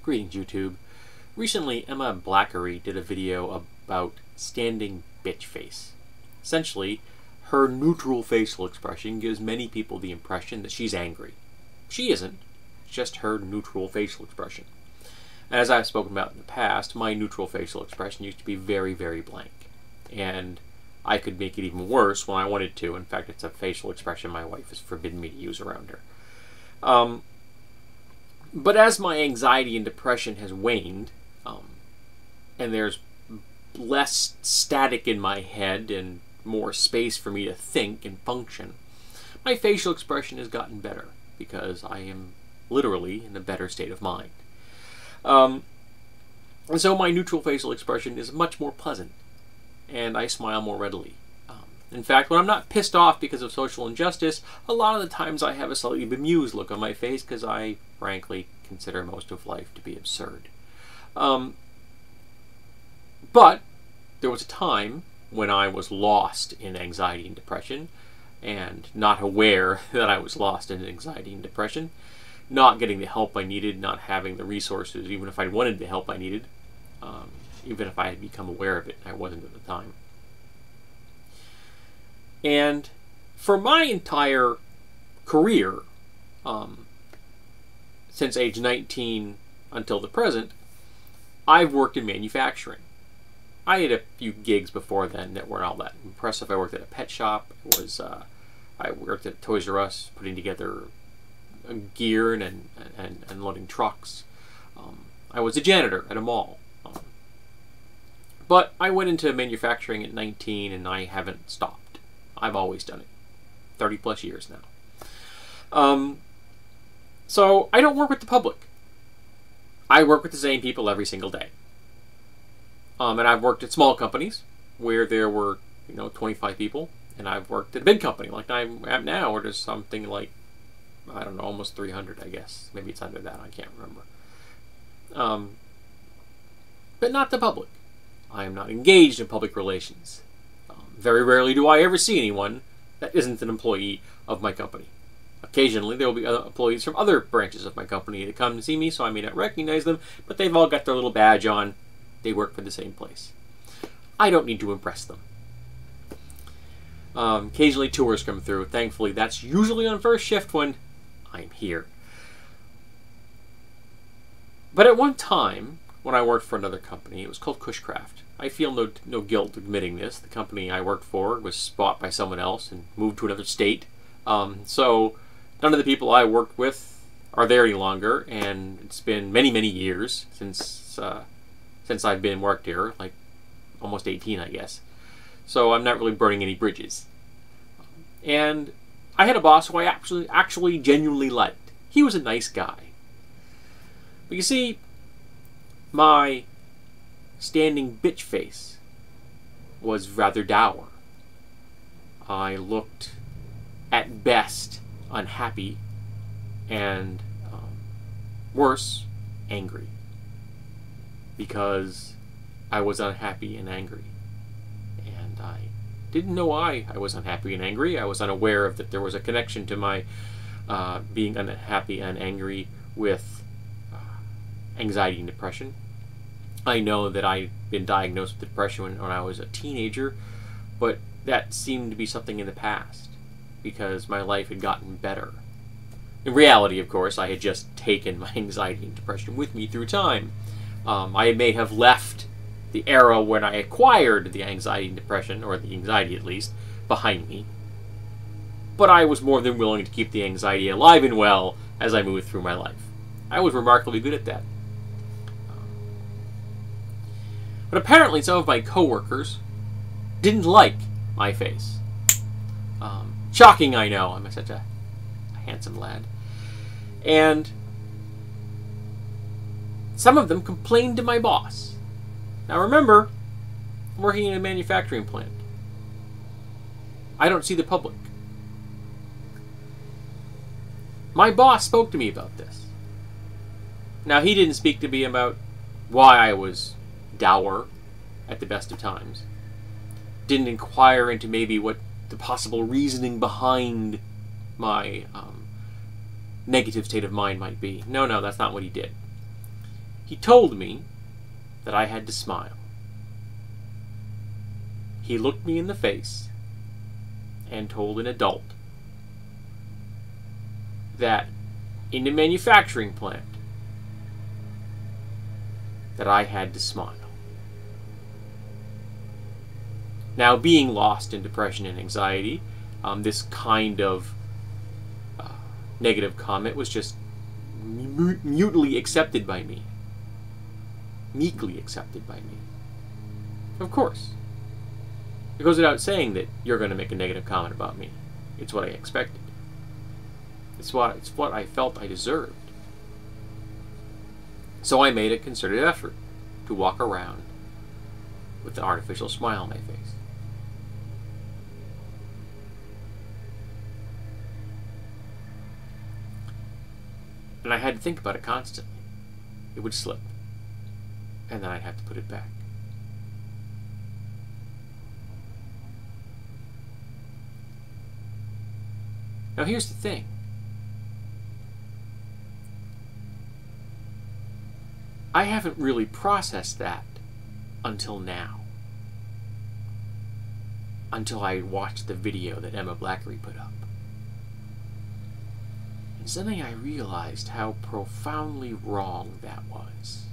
Greetings, YouTube. Recently, Emma Blackery did a video about standing bitch face. Essentially, her neutral facial expression gives many people the impression that she's angry. She isn't. It's just her neutral facial expression. As I've spoken about in the past, my neutral facial expression used to be very, very blank. And I could make it even worse when I wanted to. In fact, it's a facial expression my wife has forbidden me to use around her. But as my anxiety and depression has waned, and there's less static in my head and more space for me to think and function, my facial expression has gotten better because I am literally in a better state of mind. And so my neutral facial expression is much more pleasant, and I smile more readily. In fact, when I'm not pissed off because of social injustice, a lot of the times I have a slightly bemused look on my face because I, frankly, consider most of life to be absurd. But there was a time when I was lost in anxiety and depression, and not aware that I was lost in anxiety and depression, not getting the help I needed, not having the resources, even if I wanted the help I needed, even if I had become aware of it. I wasn't at the time. And for my entire career, since age 19 until the present, I've worked in manufacturing. I had a few gigs before then that weren't all that impressive. I worked at a pet shop. I worked at Toys R Us, putting together gear and loading trucks. I was a janitor at a mall. But I went into manufacturing at 19, and I haven't stopped. I've always done it. 30 plus years now. So I don't work with the public. I work with the same people every single day. And I've worked at small companies where there were, 25 people. And I've worked at a big company like I'm at now, where there's something like, I don't know, almost 300, I guess. Maybe it's under that. I can't remember. But not the public. I am not engaged in public relations. Very rarely do I ever see anyone that isn't an employee of my company. Occasionally, there will be other employees from other branches of my company that come to see me, so I may not recognize them, but they've all got their little badge on. They work for the same place. I don't need to impress them. Occasionally, tours come through. Thankfully, that's usually on first shift when I'm here. But at one time, when I worked for another company, it was called CUSHCRAFT. I feel no guilt admitting this. The company I worked for was bought by someone else and moved to another state. So none of the people I worked with are there any longer, and it's been many, many years since I've been worked here, like almost 18, I guess. So I'm not really burning any bridges. And I had a boss who I actually genuinely liked. He was a nice guy. But you see, my standing bitch face was rather dour. I looked, at best, unhappy, and worse, angry. Because I was unhappy and angry. And I didn't know why I was unhappy and angry. I was unaware of that there was a connection to my being unhappy and angry with anxiety and depression. I know that I've been diagnosed with depression when I was a teenager, but that seemed to be something in the past because my life had gotten better. In reality, of course, I had just taken my anxiety and depression with me through time. I may have left the era when I acquired the anxiety and depression, or the anxiety at least, behind me. But I was more than willing to keep the anxiety alive and well as I moved through my life. I was remarkably good at that. But apparently some of my coworkers didn't like my face. Shocking, I know. I'm such a handsome lad. And some of them complained to my boss. Now remember, I'm working in a manufacturing plant. I don't see the public. My boss spoke to me about this. Now he didn't speak to me about why I was dour at the best of times. Didn't inquire into maybe what the possible reasoning behind my negative state of mind might be. No, that's not what he did. He told me that I had to smile. He looked me in the face and told an adult that in a manufacturing plant that I had to smile. Now, being lost in depression and anxiety, this kind of negative comment was just mutely accepted by me. Meekly accepted by me. Of course. It goes without saying that you're going to make a negative comment about me. It's what I expected. It's what I felt I deserved. So I made a concerted effort to walk around with an artificial smile on my face. And I had to think about it constantly. It would slip. And then I'd have to put it back. Now here's the thing. I haven't really processed that until now. Until I watched the video that Emma Blackery put up. And suddenly I realized how profoundly wrong that was.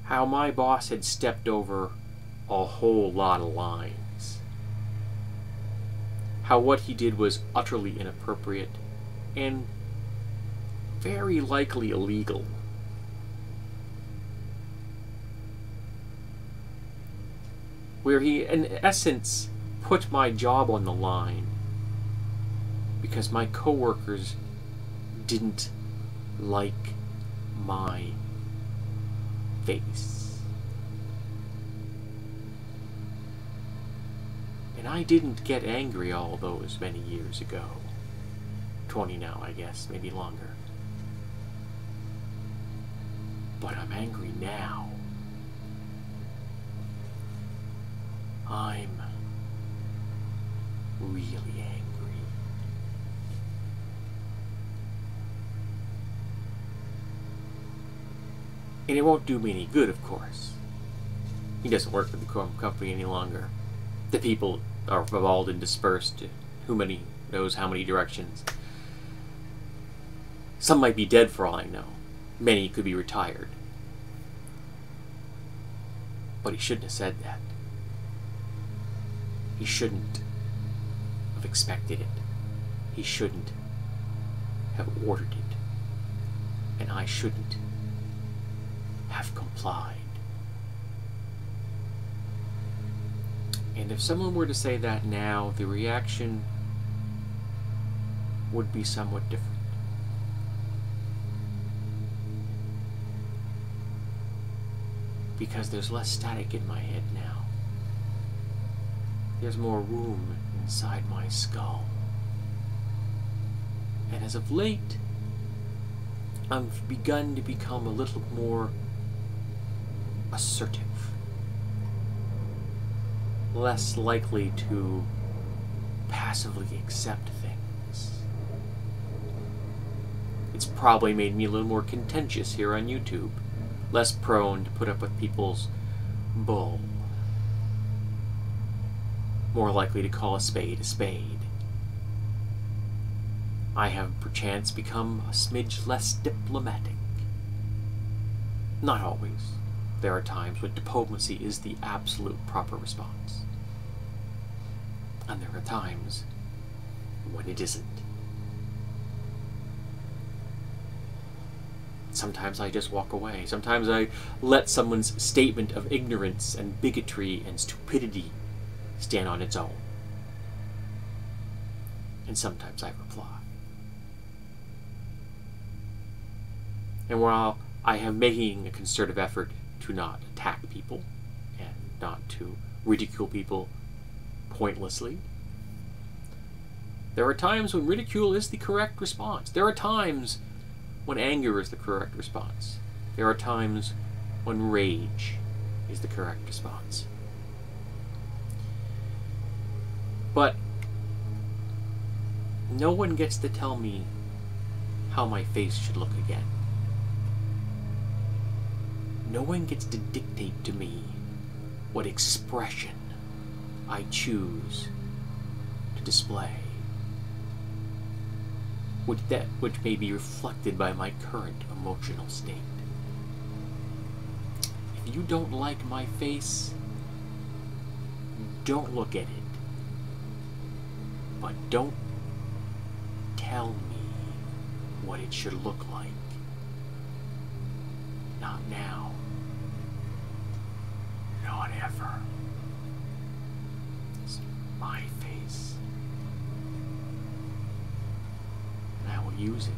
How my boss had stepped over a whole lot of lines. How what he did was utterly inappropriate and very likely illegal. Where he, in essence, put my job on the line because my coworkers didn't like my face. And I didn't get angry all those many years ago. 20 now, I guess, maybe longer. But I'm angry now. I'm really angry. And it won't do me any good, of course. He doesn't work for the company any longer. The people are evolved and dispersed to who many knows how many directions. Some might be dead for all I know. Many could be retired. But he shouldn't have said that. He shouldn't have expected it. He shouldn't have ordered it. And I shouldn't have complied. And if someone were to say that now, the reaction would be somewhat different. Because there's less static in my head now. There's more room inside my skull. And as of late, I've begun to become a little more assertive. Less likely to passively accept things. It's probably made me a little more contentious here on YouTube. Less prone to put up with people's bull. More likely to call a spade a spade. I have perchance become a smidge less diplomatic. Not always. There are times when diplomacy is the absolute proper response. And there are times when it isn't. Sometimes I just walk away. Sometimes I let someone's statement of ignorance and bigotry and stupidity stand on its own. And sometimes I reply. And while I am making a concerted effort to not attack people and not to ridicule people pointlessly, there are times when ridicule is the correct response. There are times when anger is the correct response. There are times when rage is the correct response. But no one gets to tell me how my face should look again. No one gets to dictate to me what expression I choose to display, which may be reflected by my current emotional state. If you don't like my face, don't look at it. But don't tell me what it should look like. Not now. Not ever. It's my face. And I will use it